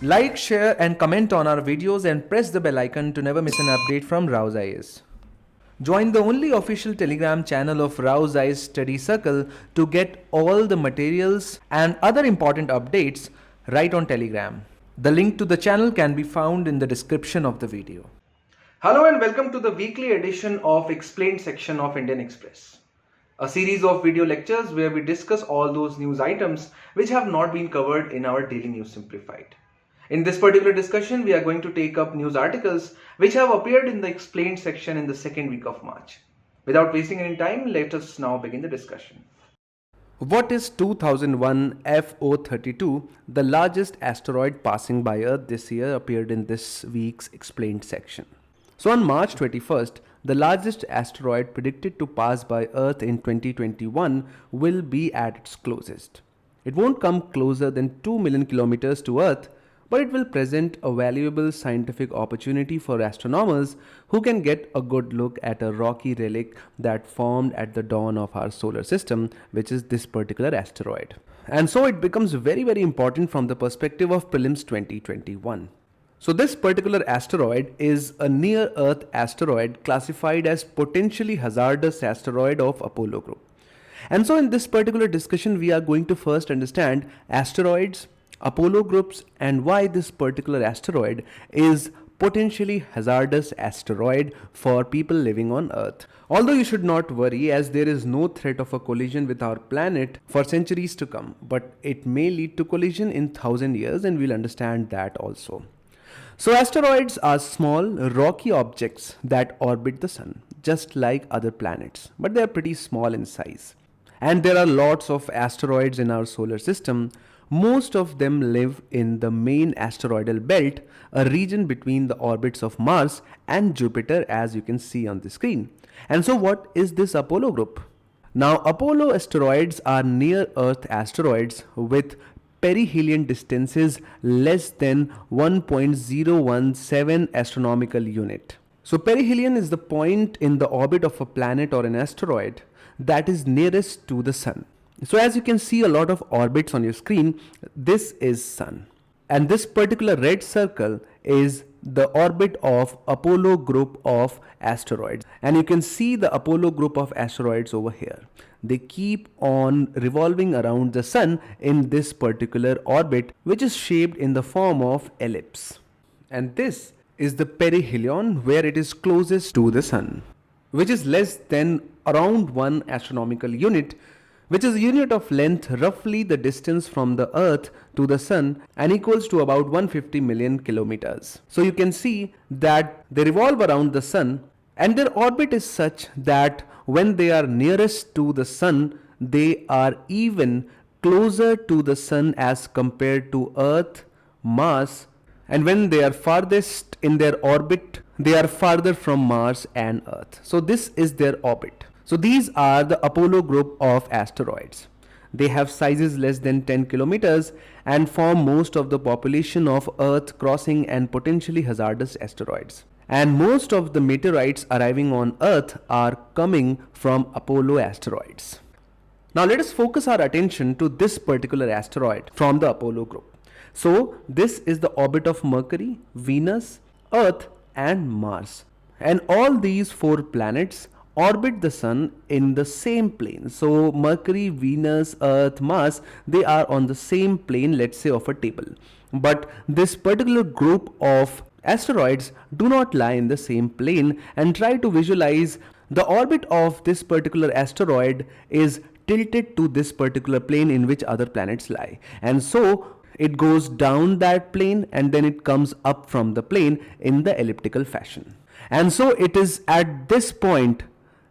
Like, share and comment on our videos and press the bell icon to never miss an update from Rouse IAS. Join the only official Telegram channel of Rouse IAS Study Circle to get all the materials and other important updates right on Telegram. The link to the channel can be found in the description of the video. Hello and welcome to the weekly edition of Explained section of Indian Express, a series of video lectures where we discuss all those news items which have not been covered in our Daily News Simplified. In this particular discussion, we are going to take up news articles which have appeared in the Explained section in the second week of March. Without wasting any time, let us now begin the discussion. What is 2001 FO32, the largest asteroid passing by Earth this year, appeared in this week's Explained section. So on March 21st, the largest asteroid predicted to pass by Earth in 2021 will be at its closest. It won't come closer than 2 million kilometers to Earth, but it will present a valuable scientific opportunity for astronomers who can get a good look at a rocky relic that formed at the dawn of our solar system, which is this particular asteroid. And so it becomes very, very important from the perspective of prelims 2021. So this particular asteroid is a near-Earth asteroid classified as potentially hazardous asteroid of Apollo group. And so in this particular discussion, we are going to first understand asteroids, Apollo groups, and why this particular asteroid is potentially hazardous asteroid for people living on Earth. Although you should not worry, as there is no threat of a collision with our planet for centuries to come, but it may lead to collision in 1,000 years, and we'll understand that also. So asteroids are small, rocky objects that orbit the sun, just like other planets, but they are pretty small in size. And there are lots of asteroids in our solar system. Most of them live in the main asteroidal belt, a region between the orbits of Mars and Jupiter, as you can see on the screen. And so what is this Apollo group? Now, Apollo asteroids are near-Earth asteroids with perihelion distances less than 1.017 astronomical unit. So perihelion is the point in the orbit of a planet or an asteroid that is nearest to the sun. So as you can see a lot of orbits on your screen, this is sun. And this particular red circle is the orbit of Apollo group of asteroids. And you can see the Apollo group of asteroids over here. They keep on revolving around the sun in this particular orbit, which is shaped in the form of ellipse. And this is the perihelion, where it is closest to the sun, which is less than around 1 astronomical unit, which is a unit of length, roughly the distance from the Earth to the Sun, and equals to about 150 million kilometers. So you can see that they revolve around the Sun, and their orbit is such that when they are nearest to the Sun, they are even closer to the Sun as compared to Earth, Mars, and when they are farthest in their orbit, they are farther from Mars and Earth. So this is their orbit. So these are the Apollo group of asteroids. They have sizes less than 10 kilometers and form most of the population of Earth crossing and potentially hazardous asteroids. And most of the meteorites arriving on Earth are coming from Apollo asteroids. Now let us focus our attention to this particular asteroid from the Apollo group. So this is the orbit of Mercury, Venus, Earth and Mars. And all these 4 planets orbit the sun in the same plane. So Mercury, Venus, Earth, Mars, they are on the same plane, let's say, of a table. But this particular group of asteroids do not lie in the same plane, and try to visualize the orbit of this particular asteroid is tilted to this particular plane in which other planets lie. And so it goes down that plane and then it comes up from the plane in the elliptical fashion. And so it is at this point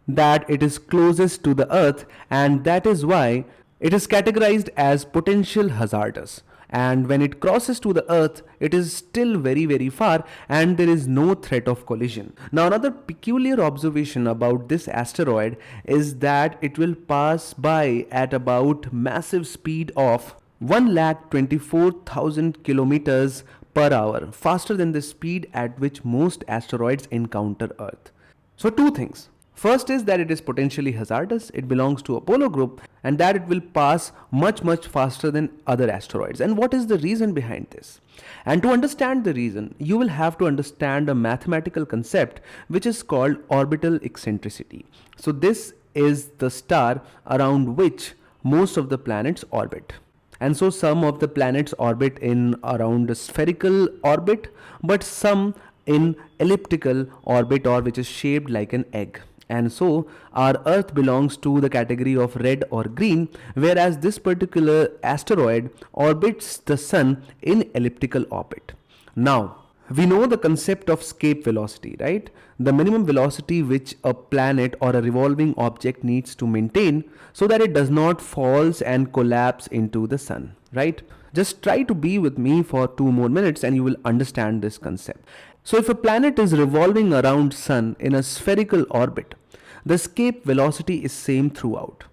that it is closest to the Earth, and that is why it is categorized as potential hazardous. And when it crosses to the Earth, it is still very, very far and there is no threat of collision. Now another peculiar observation about this asteroid is that it will pass by at about massive speed of 1,24,000 kilometers per hour, faster than the speed at which most asteroids encounter Earth. So two things. First is that it is potentially hazardous, it belongs to Apollo group, and that it will pass much faster than other asteroids. And what is the reason behind this? And to understand the reason, you will have to understand a mathematical concept which is called orbital eccentricity. So this is the star around which most of the planets orbit. And so some of the planets orbit in around a spherical orbit, but some in elliptical orbit, or which is shaped like an egg. And so our Earth belongs to the category of red or green, whereas this particular asteroid orbits the sun in elliptical orbit. Now, we know the concept of escape velocity, right? The minimum velocity which a planet or a revolving object needs to maintain so that it does not falls and collapse into the sun, right? Just try to be with me for 2 more minutes and you will understand this concept. So if a planet is revolving around sun in a spherical orbit, the escape velocity is same throughout.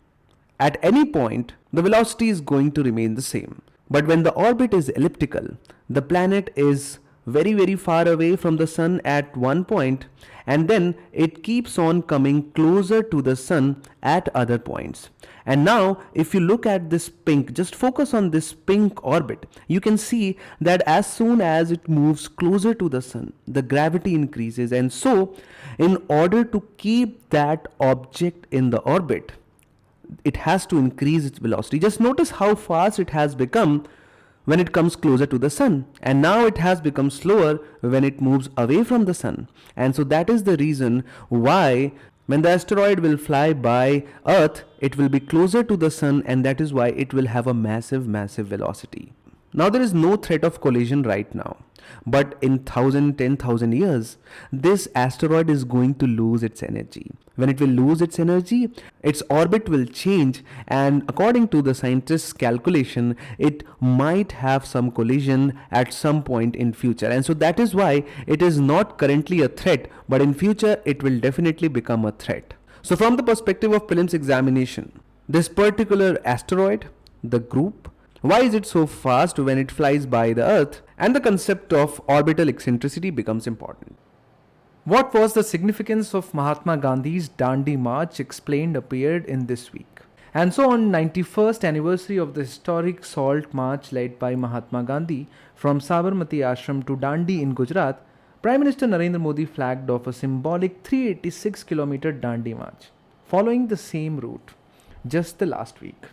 At any point, the velocity is going to remain the same. But when the orbit is elliptical, the planet is very far away from the sun at one point, and then it keeps on coming closer to the sun at other points. And now if you look at this pink, just focus on this pink orbit, you can see that as soon as it moves closer to the sun, the gravity increases, and so in order to keep that object in the orbit, it has to increase its velocity. Just notice how fast it has become when it comes closer to the sun, and now it has become slower when it moves away from the sun. And so that is the reason why when the asteroid will fly by Earth, it will be closer to the sun, and that is why it will have a massive velocity. Now there is no threat of collision right now, but in 10,000 years, this asteroid is going to lose its energy. When it will lose its energy, its orbit will change, and according to the scientists' calculation, it might have some collision at some point in future. And so that is why it is not currently a threat, but in future it will definitely become a threat. So from the perspective of prelims examination, this particular asteroid, the group, why is it so fast when it flies by the Earth, and the concept of orbital eccentricity becomes important. What was the significance of Mahatma Gandhi's Dandi March explained appeared in this week. And so on 91st anniversary of the historic Salt March led by Mahatma Gandhi from Sabarmati Ashram to Dandi in Gujarat, Prime Minister Narendra Modi flagged off a symbolic 386-kilometer Dandi March, following the same route just the last week.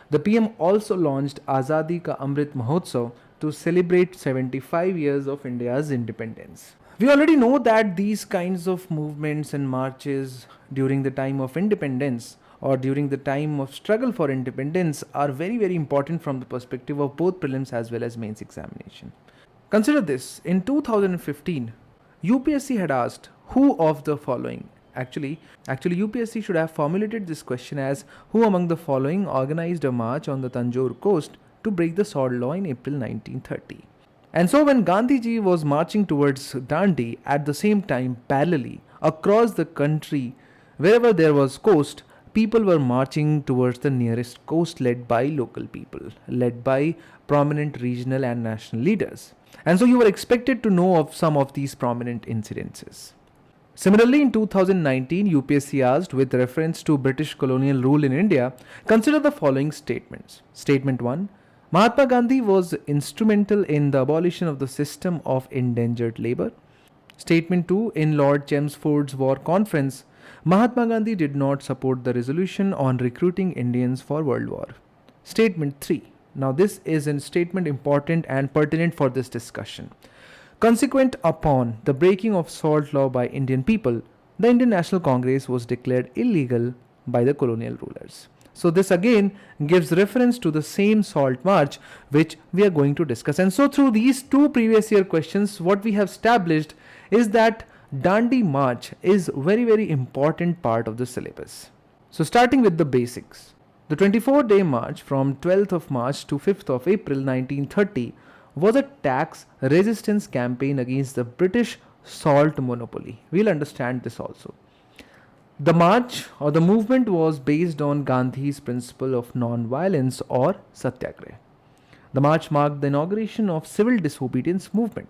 The PM also launched Azadi Ka Amrit Mahotsav to celebrate 75 years of India's independence. We already know that these kinds of movements and marches during the time of independence or during the time of struggle for independence are very important from the perspective of both prelims as well as mains examination. Consider this, in 2015, UPSC had asked who of the following. Actually, UPSC should have formulated this question as who among the following organized a march on the Tanjore coast to break the Salt Law in April 1930. And so when Gandhiji was marching towards Dandi, at the same time parallelly across the country wherever there was coast, people were marching towards the nearest coast led by local people, led by prominent regional and national leaders. And so you were expected to know of some of these prominent incidences. Similarly, in 2019, UPSC asked, with reference to British colonial rule in India, consider the following statements. Statement 1. Mahatma Gandhi was instrumental in the abolition of the system of indentured labor. Statement 2. In Lord Chelmsford's War Conference, Mahatma Gandhi did not support the resolution on recruiting Indians for World War. Statement 3. Now this is a statement important and pertinent for this discussion. Consequent upon the breaking of Salt Law by Indian people, the Indian National Congress was declared illegal by the colonial rulers. So this again gives reference to the same Salt March which we are going to discuss. And so through these two previous year questions, what we have established is that Dandi March is very important part of the syllabus. So starting with the basics. The 24-day march from 12th of March to 5th of April 1930 was a tax resistance campaign against the British salt monopoly. We'll understand this also. The march or the movement was based on Gandhi's principle of non-violence or Satyagraha. The march marked the inauguration of civil disobedience movement.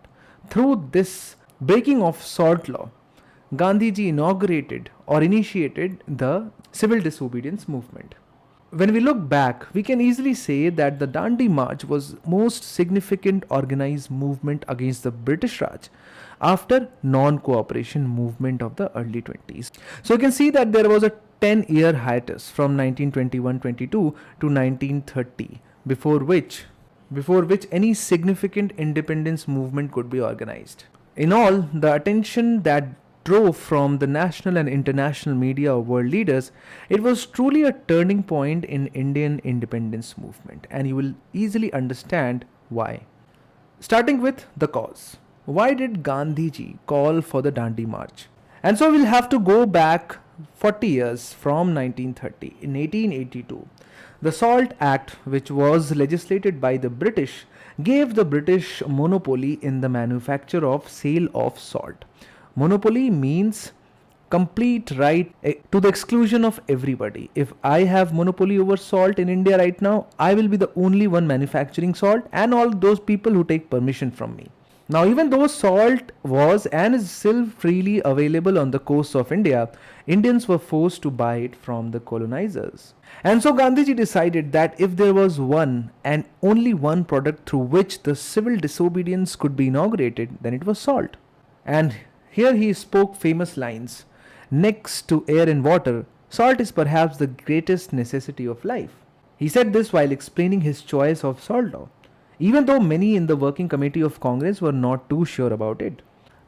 Through this breaking of Salt Law, Gandhiji inaugurated or initiated the civil disobedience movement. When we look back, we can easily say that the Dandi March was most significant organized movement against the British Raj after non-cooperation movement of the early 20s. So you can see that there was a 10-year hiatus from 1921-22 to 1930 before which any significant independence movement could be organized. In all, the attention that drove from the national and international media of world leaders, it was truly a turning point in Indian independence movement, and you will easily understand why. Starting with the cause. Why did Gandhiji call for the Dandi March? And so we'll have to go back 40 years from 1930. In 1882, the Salt Act, which was legislated by the British, gave the British monopoly in the manufacture of sale of salt. Monopoly means complete right to the exclusion of everybody. If I have monopoly over salt in India right now, I will be the only one manufacturing salt and all those people who take permission from me. Now, even though salt was and is still freely available on the coast of India, Indians were forced to buy it from the colonizers. And so Gandhiji decided that if there was one and only one product through which the civil disobedience could be inaugurated, then it was salt. And here he spoke famous lines: next to air and water, salt is perhaps the greatest necessity of life. He said this while explaining his choice of salt law, even though many in the working committee of Congress were not too sure about it.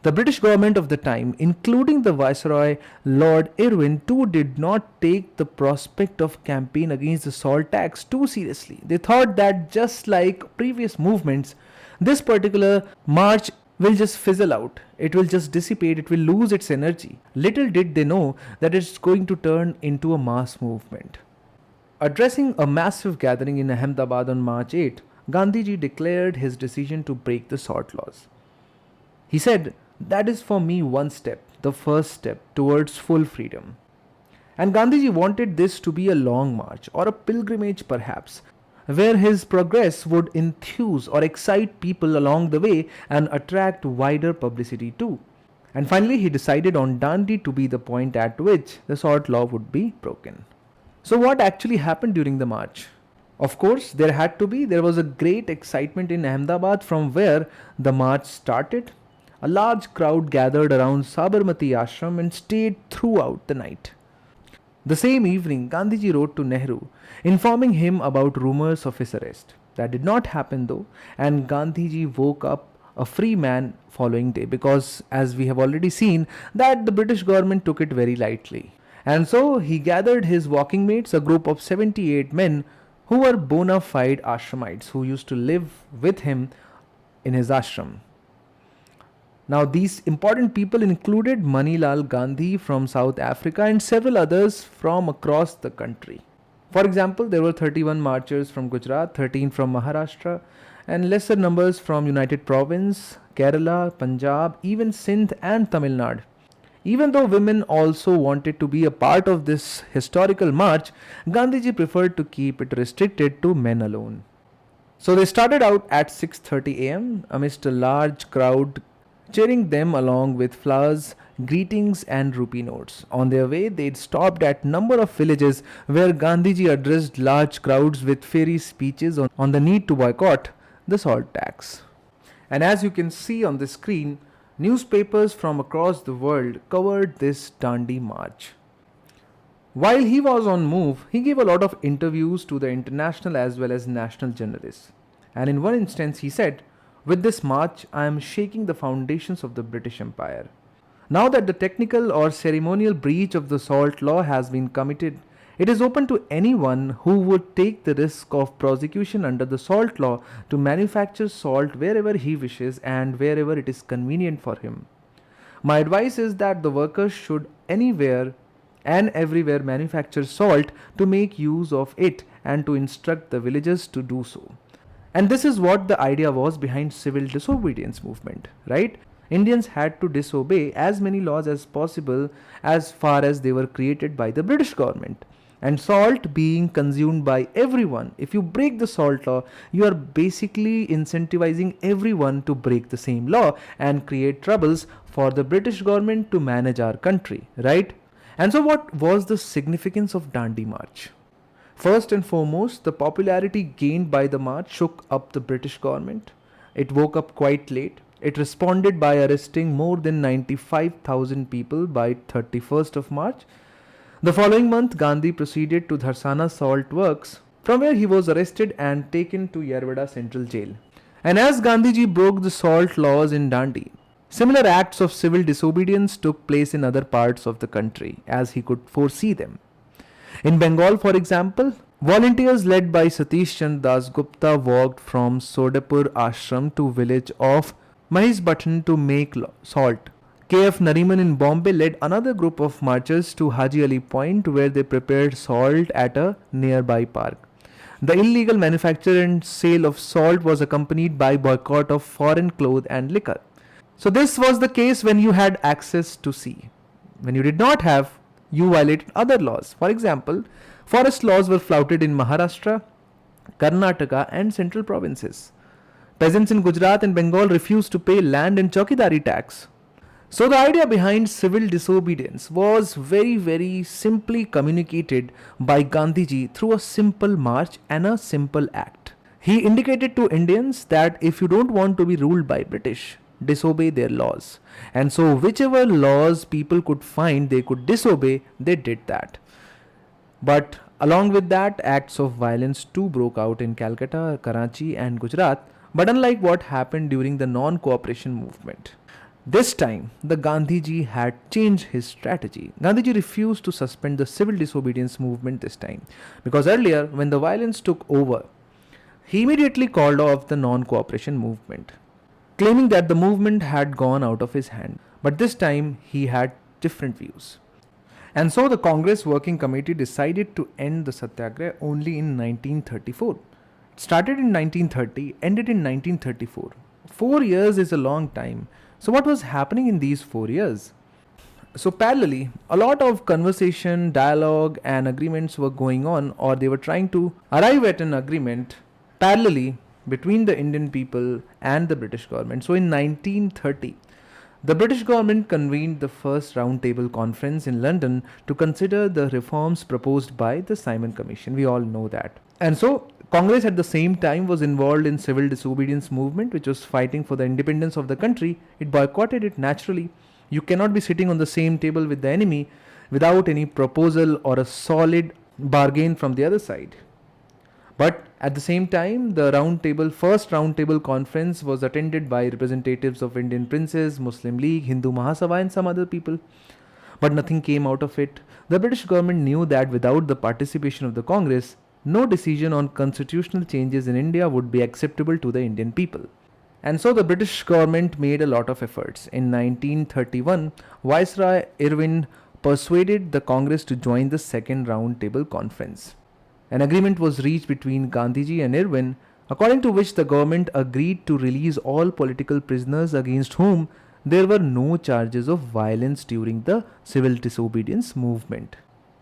The British government of the time, including the Viceroy Lord Irwin, too did not take the prospect of campaign against the salt tax too seriously. They thought that just like previous movements, this particular march will just fizzle out. It will just dissipate. It will lose its energy. Little did they know that it's going to turn into a mass movement. Addressing a massive gathering in Ahmedabad on March 8, Gandhiji declared his decision to break the salt laws. He said, "That is for me one step, the first step towards full freedom." And Gandhiji wanted this to be a long march or a pilgrimage perhaps, where his progress would enthuse or excite people along the way and attract wider publicity too. And finally, he decided on Dandi to be the point at which the salt law would be broken. So what actually happened during the march? Of course, there was a great excitement in Ahmedabad from where the march started. A large crowd gathered around Sabarmati Ashram and stayed throughout the night. The same evening, Gandhiji wrote to Nehru, informing him about rumors of his arrest. That did not happen though, and Gandhiji woke up a free man following day because, as we have already seen, that the British government took it very lightly. And so he gathered his walking mates, a group of 78 men who were bona fide ashramites who used to live with him in his ashram. Now, these important people included Manilal Gandhi from South Africa and several others from across the country. For example, there were 31 marchers from Gujarat, 13 from Maharashtra, and lesser numbers from United Province, Kerala, Punjab, even Sindh and Tamil Nadu. Even though women also wanted to be a part of this historical march, Gandhiji preferred to keep it restricted to men alone. So they started out at 6:30 am amidst a large crowd cheering them along with flowers, greetings and rupee notes. On their way, they'd stopped at number of villages where Gandhiji addressed large crowds with fairy speeches on the need to boycott the salt tax. And as you can see on the screen, newspapers from across the world covered this Dandi march. While he was on move, he gave a lot of interviews to the international as well as national journalists. And in one instance, he said, "With this march, I am shaking the foundations of the British Empire. Now that the technical or ceremonial breach of the salt law has been committed, it is open to anyone who would take the risk of prosecution under the salt law to manufacture salt wherever he wishes and wherever it is convenient for him. My advice is that the workers should anywhere and everywhere manufacture salt to make use of it and to instruct the villagers to do so." And this is what the idea was behind civil disobedience movement, right? Indians had to disobey as many laws as possible as far as they were created by the British government. And salt being consumed by everyone, if you break the salt law, you are basically incentivizing everyone to break the same law and create troubles for the British government to manage our country, right? And so, what was the significance of Dandi March? First and foremost, the popularity gained by the march shook up the British government. It woke up quite late. It responded by arresting more than 95,000 people by 31st of March. The following month, Gandhi proceeded to Dharsana Salt Works, from where he was arrested and taken to Yerwada Central Jail. And as Gandhiji broke the salt laws in Dandi, similar acts of civil disobedience took place in other parts of the country, as he could foresee them. In Bengal, for example, volunteers led by Satish Chand Das Gupta walked from Sodapur ashram to village of Mahisbatan to make salt. K.F. Nariman in Bombay led another group of marchers to Haji Ali Point, where they prepared salt at a nearby park. The illegal manufacture and sale of salt was accompanied by boycott of foreign cloth and liquor. So this was the case when you had access to sea. When you did not have, you violated other laws. For example, forest laws were flouted in Maharashtra, Karnataka and central provinces. Peasants in Gujarat and Bengal refused to pay land and chowkidari tax. So the idea behind civil disobedience was very simply communicated by Gandhiji through a simple march and a simple act. He indicated to Indians that if you don't want to be ruled by British, disobey their laws. And so whichever laws people could find they could disobey, they did that. But along with that, acts of violence too broke out in Calcutta, Karachi and Gujarat, but unlike what happened during the non-cooperation movement. This time, the Gandhiji had changed his strategy. Gandhiji refused to suspend the civil disobedience movement this time, because earlier, when the violence took over, he immediately called off the non-cooperation movement, claiming that the movement had gone out of his hand. But this time, he had different views. And so the Congress Working Committee decided to end the Satyagraha only in 1934. It started in 1930, ended in 1934. 4 years is a long time. So what was happening in these 4 years? So parallelly, a lot of conversation, dialogue and agreements were going on, or they were trying to arrive at an agreement parallelly between the Indian people and the British government. So in 1930, the British government convened the first roundtable conference in London to consider the reforms proposed by the Simon Commission. We all know that. And so Congress at the same time was involved in civil disobedience movement, which was fighting for the independence of the country. It boycotted it naturally. You cannot be sitting on the same table with the enemy without any proposal or a solid bargain from the other side. But at the same time, the first roundtable conference was attended by representatives of Indian princes, Muslim League, Hindu Mahasabha and some other people. But nothing came out of it. The British government knew that without the participation of the Congress, no decision on constitutional changes in India would be acceptable to the Indian people. And so the British government made a lot of efforts. In 1931, Viceroy Irwin persuaded the Congress to join the second roundtable conference. An agreement was reached between Gandhiji and Irwin, according to which the government agreed to release all political prisoners against whom there were no charges of violence during the civil disobedience movement.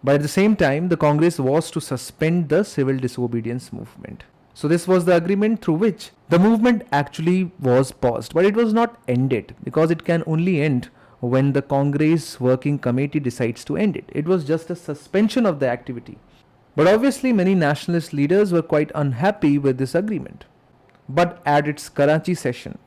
But at the same time, the Congress was to suspend the civil disobedience movement. So this was the agreement through which the movement actually was paused, but it was not ended, because it can only end when the Congress Working Committee decides to end it. It was just a suspension of the activity. But obviously many nationalist leaders were quite unhappy with this agreement. But at its Karachi session,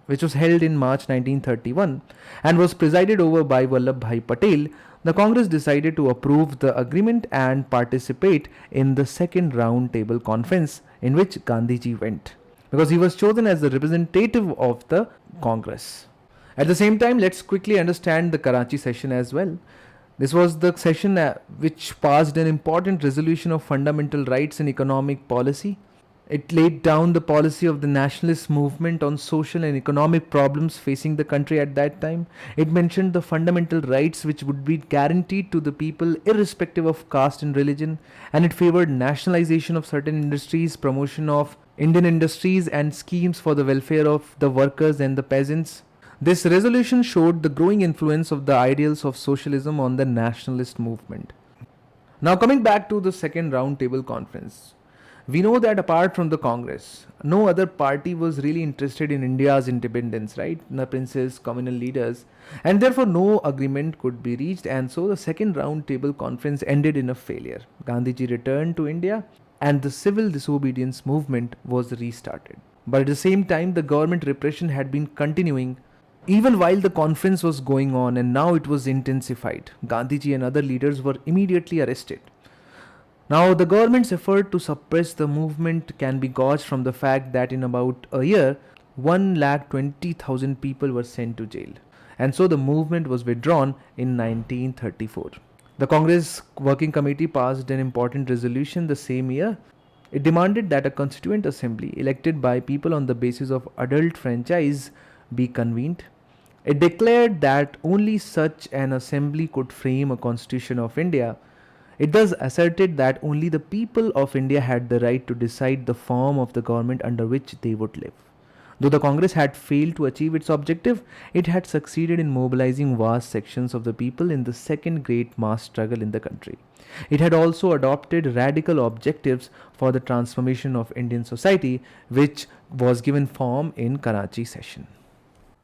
which was held in March 1931 and was presided over by Vallabhbhai Patel, the Congress decided to approve the agreement and participate in the second round table conference, in which Gandhiji went, because he was chosen as the representative of the Congress. At the same time, let's quickly understand the Karachi session as well. This was the session which passed an important resolution of fundamental rights in economic policy. It laid down the policy of the nationalist movement on social and economic problems facing the country at that time. It mentioned the fundamental rights which would be guaranteed to the people irrespective of caste and religion, and it favored nationalization of certain industries, promotion of Indian industries and schemes for the welfare of the workers and the peasants. This resolution showed the growing influence of the ideals of socialism on the nationalist movement. Now coming back to the second roundtable conference. We know that apart from the Congress, no other party was really interested in India's independence, right? The princes, communal leaders, and therefore no agreement could be reached. And so the second round table conference ended in a failure. Gandhiji returned to India and the civil disobedience movement was restarted. But at the same time, the government repression had been continuing even while the conference was going on, and now it was intensified. Gandhiji and other leaders were immediately arrested. Now, the government's effort to suppress the movement can be gauged from the fact that in about a year, 1,20,000 people were sent to jail. And so the movement was withdrawn in 1934. The Congress Working Committee passed an important resolution the same year. It demanded that a constituent assembly elected by people on the basis of adult franchise be convened. It declared that only such an assembly could frame a constitution of India. It thus asserted that only the people of India had the right to decide the form of the government under which they would live. Though the Congress had failed to achieve its objective, it had succeeded in mobilizing vast sections of the people in the second great mass struggle in the country. It had also adopted radical objectives for the transformation of Indian society, which was given form in Karachi session.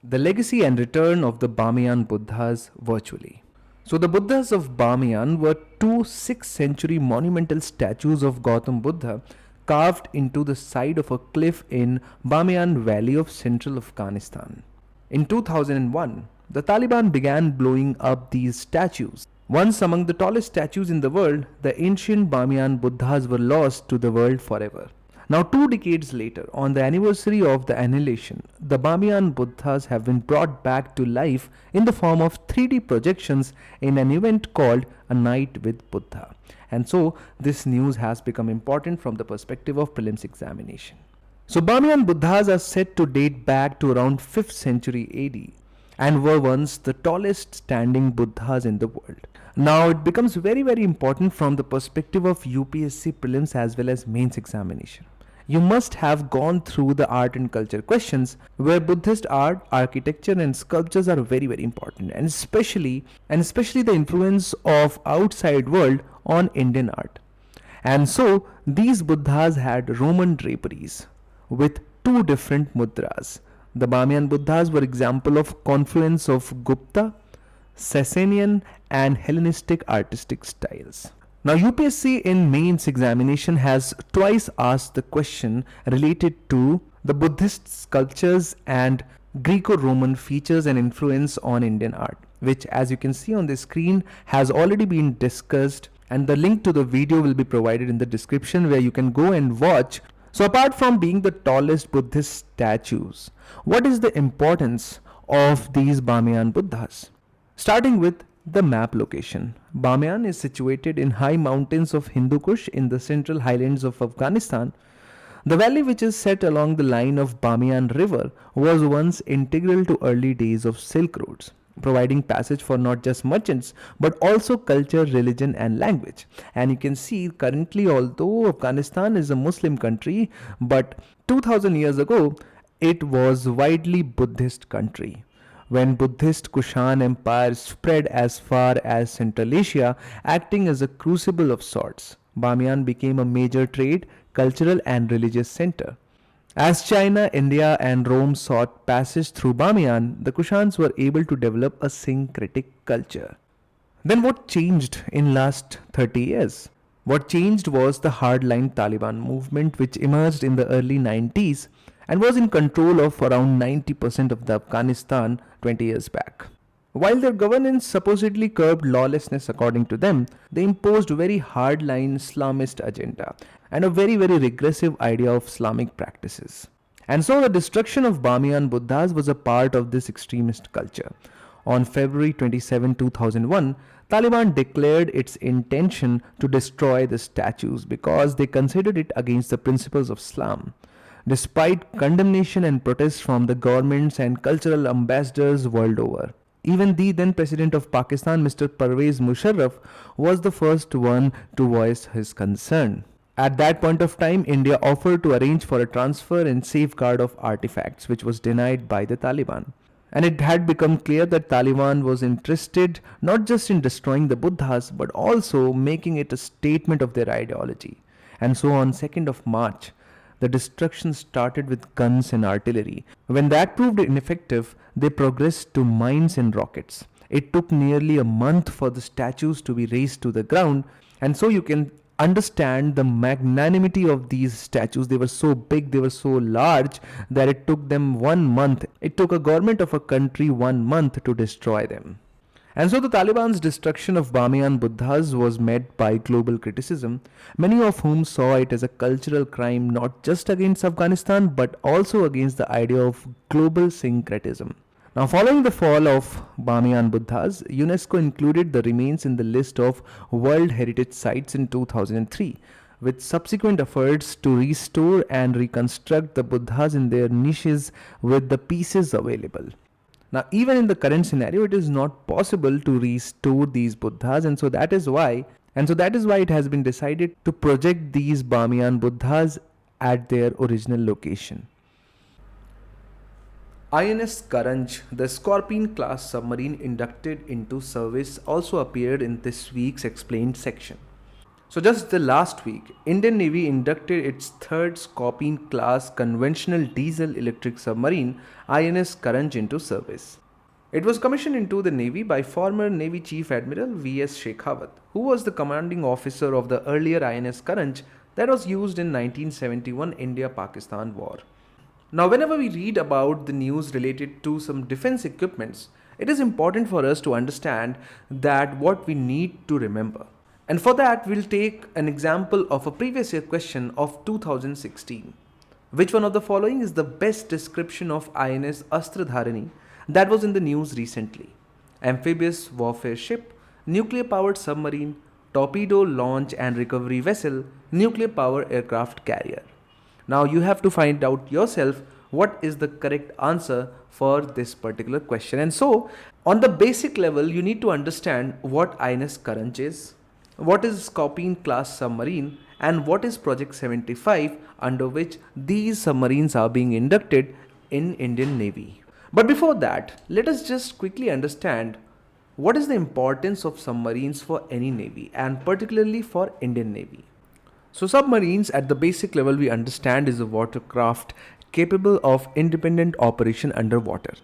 The legacy and return of the Bamiyan Buddhas virtually. So the Buddhas of Bamiyan were two 6th century monumental statues of Gautam Buddha carved into the side of a cliff in Bamiyan Valley of central Afghanistan. In 2001, the Taliban began blowing up these statues. Once among the tallest statues in the world, the ancient Bamiyan Buddhas were lost to the world forever. Now, 2 decades later, on the anniversary of the annihilation, the Bamiyan Buddhas have been brought back to life in the form of 3D projections in an event called A Night with Buddha. And so, this news has become important from the perspective of prelims examination. So, Bamiyan Buddhas are said to date back to around 5th century AD and were once the tallest standing Buddhas in the world. Now, it becomes very important from the perspective of UPSC prelims as well as mains examination. You must have gone through the art and culture questions where Buddhist art, architecture and sculptures are very important, and especially the influence of outside world on Indian art. And so these Buddhas had Roman draperies with 2 different mudras. The Bamiyan Buddhas were example of confluence of Gupta, Sasanian and Hellenistic artistic styles. Now, UPSC in mains examination has twice asked the question related to the Buddhist sculptures and Greco-Roman features and influence on Indian art, which, as you can see on the screen, has already been discussed, and the link to the video will be provided in the description where you can go and watch. So apart from being the tallest Buddhist statues, what is the importance of these Bamiyan Buddhas? Starting with the map location. Bamiyan is situated in high mountains of Hindu Kush in the central highlands of Afghanistan. The valley, which is set along the line of Bamiyan River, was once integral to early days of Silk Roads, providing passage for not just merchants but also culture, religion and language. And you can see currently, although Afghanistan is a Muslim country, but 2000 years ago it was widely Buddhist country. When Buddhist Kushan Empire spread as far as Central Asia, acting as a crucible of sorts, Bamiyan became a major trade, cultural and religious center. As China, India and Rome sought passage through Bamiyan, the Kushans were able to develop a syncretic culture. Then what changed in last 30 years? What changed was the hardline Taliban movement, which emerged in the early 90s and was in control of around 90% of the Afghanistan 20 years back. While their governance supposedly curbed lawlessness according to them, they imposed very hardline Islamist agenda and a very regressive idea of Islamic practices. And so the destruction of Bamiyan Buddhas was a part of this extremist culture. On February 27, 2001, Taliban declared its intention to destroy the statues because they considered it against the principles of Islam. Despite condemnation and protests from the governments and cultural ambassadors world over. Even the then President of Pakistan, Mr. Pervez Musharraf, was the first one to voice his concern. At that point of time, India offered to arrange for a transfer and safeguard of artifacts, which was denied by the Taliban. And it had become clear that Taliban was interested not just in destroying the Buddhas, but also making it a statement of their ideology. And so on 2nd of March, the destruction started with guns and artillery. When that proved ineffective, they progressed to mines and rockets. It took nearly a month for the statues to be razed to the ground, and so you can understand the magnanimity of these statues. They were so big, they were so large that it took them 1 month. It took a government of a country 1 month to destroy them. And so the Taliban's destruction of Bamiyan Buddhas was met by global criticism, many of whom saw it as a cultural crime not just against Afghanistan but also against the idea of global syncretism. Now, following the fall of Bamiyan Buddhas, UNESCO included the remains in the list of World Heritage Sites in 2003, with subsequent efforts to restore and reconstruct the Buddhas in their niches with the pieces available. Now, even in the current scenario, it is not possible to restore these Buddhas, and so that is why it has been decided to project these Bamiyan Buddhas at their original location. INS Karanj, the Scorpion class submarine inducted into service, also appeared in this week's explained section. So just the last week, Indian Navy inducted its third Scorpion class conventional diesel electric submarine INS Karanj into service. It was commissioned into the Navy by former Navy Chief Admiral V.S. Shekhawat, who was the commanding officer of the earlier INS Karanj that was used in 1971 India-Pakistan War. Now, whenever we read about the news related to some defense equipments, it is important for us to understand that what we need to remember. And for that, we'll take an example of a previous year question of 2016. Which one of the following is the best description of INS Astradharani that was in the news recently? Amphibious warfare ship, nuclear powered submarine, torpedo launch and recovery vessel, nuclear powered aircraft carrier. Now you have to find out yourself what is the correct answer for this particular question. And so, on the basic level, you need to understand what INS Karanj is, what is Scorpion class submarine, and what is Project 75 under which these submarines are being inducted in Indian Navy. But before that, let us just quickly understand what is the importance of submarines for any navy and particularly for Indian Navy. So submarines at the basic level we understand is a watercraft capable of independent operation underwater.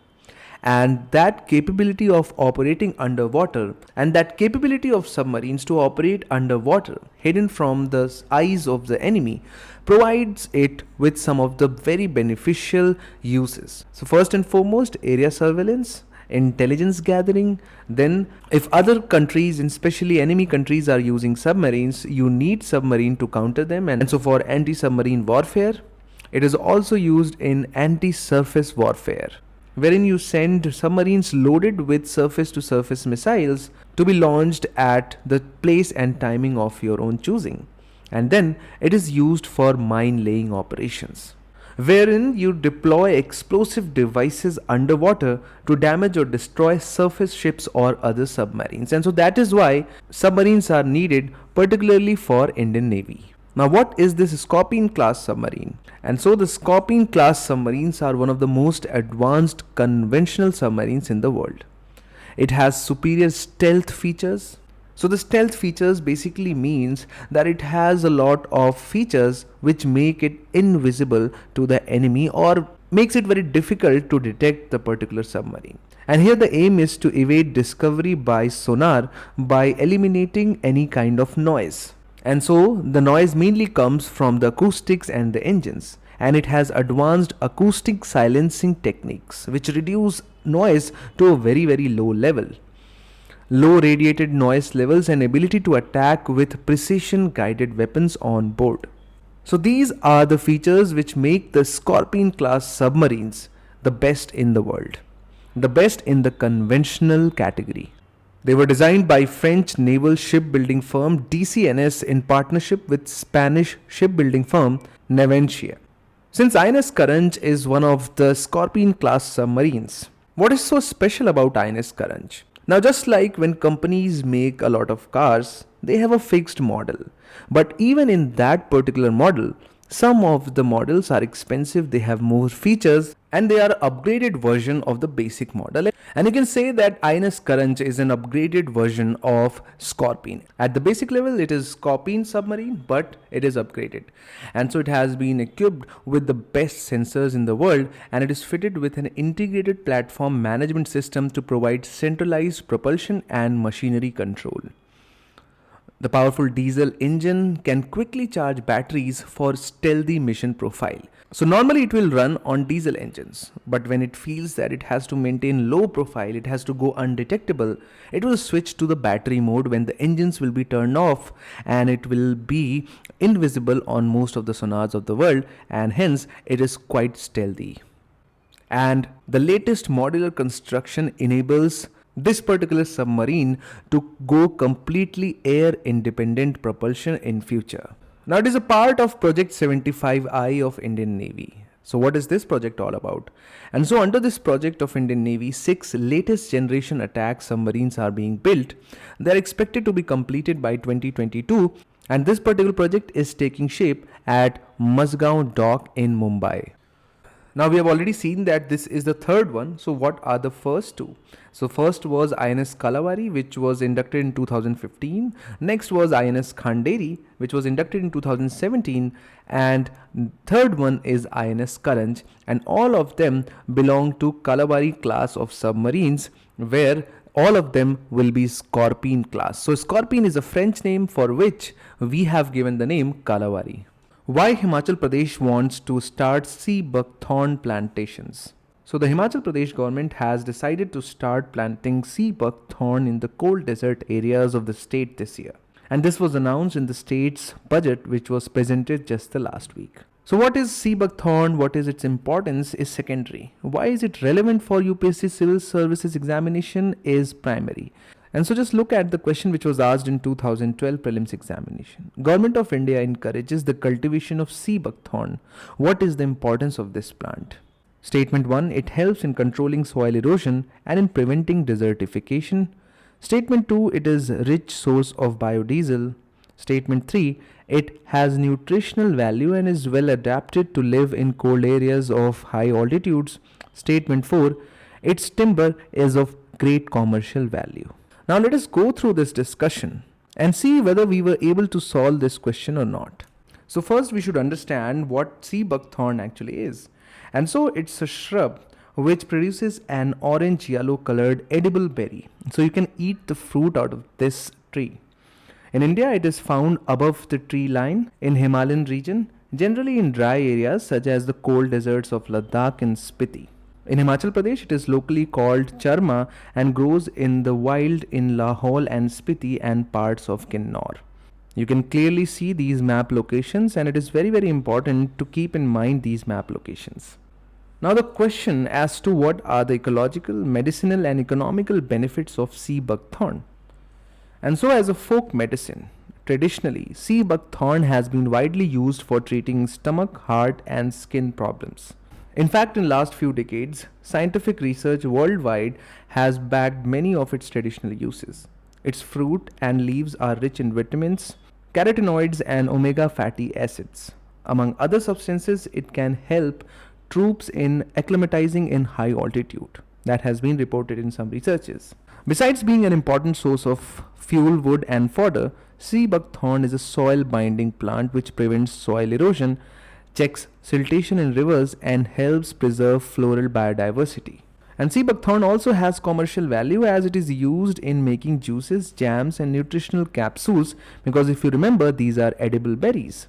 And that capability of operating underwater and that capability of submarines to operate underwater hidden from the eyes of the enemy provides it with some of the very beneficial uses. So first and foremost, area surveillance, intelligence gathering. Then if other countries, especially enemy countries, are using submarines, you need submarine to counter them. And so for anti-submarine warfare, it is also used in anti-surface warfare, wherein you send submarines loaded with surface-to-surface missiles to be launched at the place and timing of your own choosing. And then it is used for mine-laying operations, wherein you deploy explosive devices underwater to damage or destroy surface ships or other submarines. And so that is why submarines are needed, particularly for Indian Navy. Now, what is this Scorpion class submarine? And so the Scorpion class submarines are one of the most advanced conventional submarines in the world. It has superior stealth features. So the stealth features basically means that it has a lot of features which make it invisible to the enemy or makes it very difficult to detect the particular submarine. And here the aim is to evade discovery by sonar by eliminating any kind of noise. And so the noise mainly comes from the acoustics and the engines. And it has advanced acoustic silencing techniques which reduce noise to a very, very low level. Low radiated noise levels and ability to attack with precision guided weapons on board. So these are the features which make the Scorpion class submarines the best in the world, the best in the conventional category. They were designed by French naval shipbuilding firm DCNS in partnership with Spanish shipbuilding firm Navantia. Since INS Karanj is one of the Scorpion class submarines, what is so special about INS Karanj? Now, just like when companies make a lot of cars, they have a fixed model. But even in that particular model, some of the models are expensive, they have more features, and they are upgraded version of the basic model. And you can say that INS Karanj is an upgraded version of Scorpene. At the basic level, it is Scorpene submarine, but it is upgraded. And so it has been equipped with the best sensors in the world, and it is fitted with an integrated platform management system to provide centralized propulsion and machinery control. The powerful diesel engine can quickly charge batteries for stealthy mission profile. So normally it will run on diesel engines, but when it feels that it has to maintain low profile, it has to go undetectable, it will switch to the battery mode when the engines will be turned off, and it will be invisible on most of the sonars of the world, and hence it is quite stealthy. And the latest modular construction enables this particular submarine to go completely air independent propulsion in future. Now it is a part of Project 75I of Indian Navy. So what is this project all about? And so under this project of Indian Navy, 6 latest generation attack submarines are being built. They are expected to be completed by 2022, and this particular project is taking shape at Mazgaon Dock in Mumbai. Now we have already seen that this is the third one. So what are the first two? So first was INS Kalavari, which was inducted in 2015. Next was INS Khanderi, which was inducted in 2017. And third one is INS Karanj. And all of them belong to Kalavari class of submarines, where all of them will be Scorpene class. So Scorpene is a French name for which we have given the name Kalavari. Why Himachal Pradesh wants to start sea buckthorn plantations? So the Himachal Pradesh government has decided to start planting sea buckthorn in the cold desert areas of the state this year. And this was announced in the state's budget, which was presented just the last week. So what is sea buckthorn, what is its importance is secondary. Why is it relevant for UPSC Civil Services examination is primary. And so just look at the question which was asked in 2012 prelims examination. Government of India encourages the cultivation of sea buckthorn. What is the importance of this plant? Statement 1, it helps in controlling soil erosion and in preventing desertification. Statement 2, it is a rich source of biodiesel. Statement 3, it has nutritional value and is well adapted to live in cold areas of high altitudes. Statement 4, its timber is of great commercial value. Now let us go through this discussion and see whether we were able to solve this question or not. So first we should understand what sea buckthorn actually is. And so it's a shrub which produces an orange yellow colored edible berry. So you can eat the fruit out of this tree. In India it is found above the tree line in Himalayan region, generally in dry areas such as the cold deserts of Ladakh and Spiti. In Himachal Pradesh, it is locally called charma and grows in the wild in Lahaul and Spiti and parts of Kinnaur. You can clearly see these map locations, and it is very, very important to keep in mind these map locations. Now the question as to what are the ecological, medicinal and economical benefits of sea buckthorn. And so as a folk medicine, traditionally, sea buckthorn has been widely used for treating stomach, heart and skin problems. In fact, in last few decades, scientific research worldwide has backed many of its traditional uses. Its fruit and leaves are rich in vitamins, carotenoids and omega fatty acids. Among other substances, it can help troops in acclimatizing in high altitude. That has been reported in some researches. Besides being an important source of fuel, wood and fodder, sea buckthorn is a soil binding plant which prevents soil erosion, checks siltation in rivers and helps preserve floral biodiversity. And sea buckthorn also has commercial value as it is used in making juices, jams and nutritional capsules, because if you remember, these are edible berries.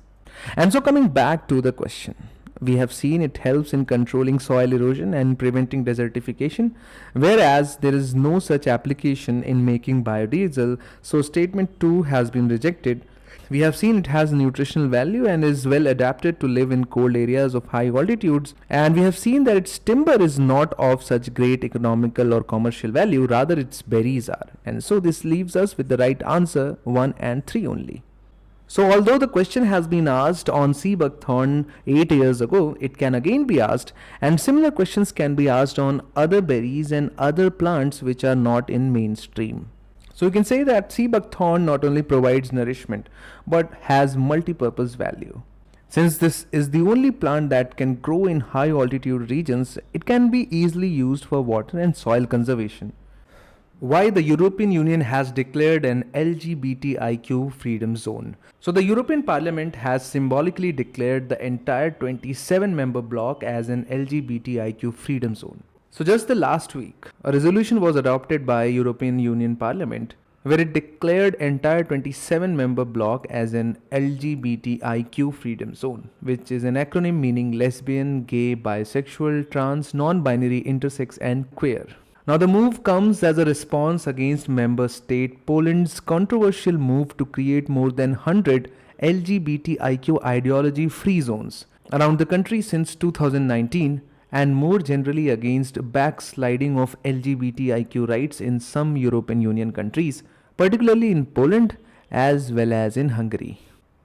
And so coming back to the question, we have seen it helps in controlling soil erosion and preventing desertification, whereas there is no such application in making biodiesel, so statement 2 has been rejected. We have seen it has nutritional value and is well adapted to live in cold areas of high altitudes, and we have seen that its timber is not of such great economical or commercial value, rather its berries are. And so this leaves us with the right answer 1 and 3 only. So although the question has been asked on sea buckthorn 8 years ago, it can again be asked, and similar questions can be asked on other berries and other plants which are not in mainstream. So you can say that sea buckthorn not only provides nourishment but has multi-purpose value. Since this is the only plant that can grow in high altitude regions, it can be easily used for water and soil conservation. Why the European Union has declared an LGBTIQ freedom zone. So the European Parliament has symbolically declared the entire 27 member bloc as an LGBTIQ freedom zone. So just the last week, a resolution was adopted by European Union Parliament where it declared entire 27 member bloc as an LGBTIQ freedom zone, which is an acronym meaning lesbian, gay, bisexual, trans, non-binary, intersex and queer. Now the move comes as a response against member state Poland's controversial move to create more than 100 LGBTIQ ideology free zones around the country since 2019, and more generally against backsliding of LGBTIQ rights in some European Union countries, particularly in Poland as well as in Hungary.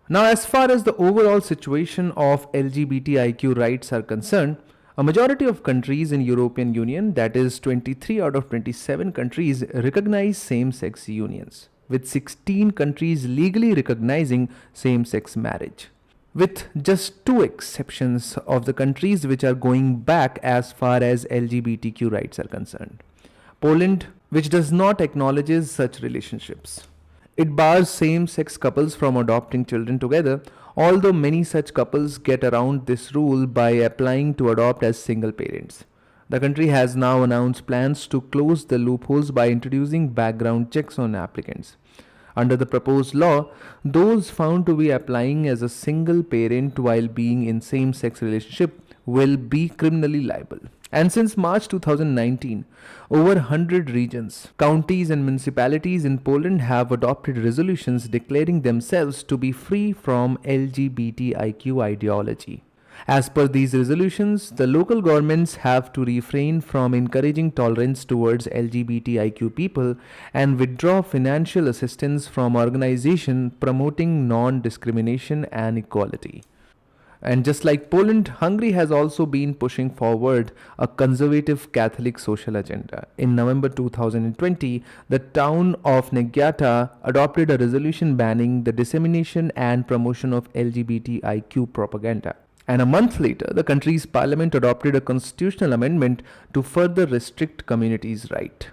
Now, as far as the overall situation of LGBTIQ rights are concerned, a majority of countries in European Union, that is 23 out of 27 countries, recognize same-sex unions, with 16 countries legally recognizing same-sex marriage, with just two exceptions of the countries which are going back as far as LGBTQ rights are concerned. Poland, which does not acknowledge such relationships. It bars same-sex couples from adopting children together, although many such couples get around this rule by applying to adopt as single parents. The country has now announced plans to close the loopholes by introducing background checks on applicants. Under the proposed law, those found to be applying as a single parent while being in same-sex relationship will be criminally liable. And since March 2019, over 100 regions, counties and municipalities in Poland have adopted resolutions declaring themselves to be free from LGBTIQ ideology. As per these resolutions, the local governments have to refrain from encouraging tolerance towards LGBTIQ people and withdraw financial assistance from organizations promoting non-discrimination and equality. And just like Poland, Hungary has also been pushing forward a conservative Catholic social agenda. In November 2020, the town of Nagyata adopted a resolution banning the dissemination and promotion of LGBTIQ propaganda. And a month later, the country's parliament adopted a constitutional amendment to further restrict communities' right.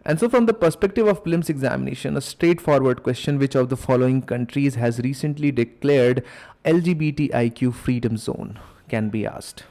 And so from the perspective of prelims examination, a straightforward question: which of the following countries has recently declared LGBTIQ freedom zone, can be asked.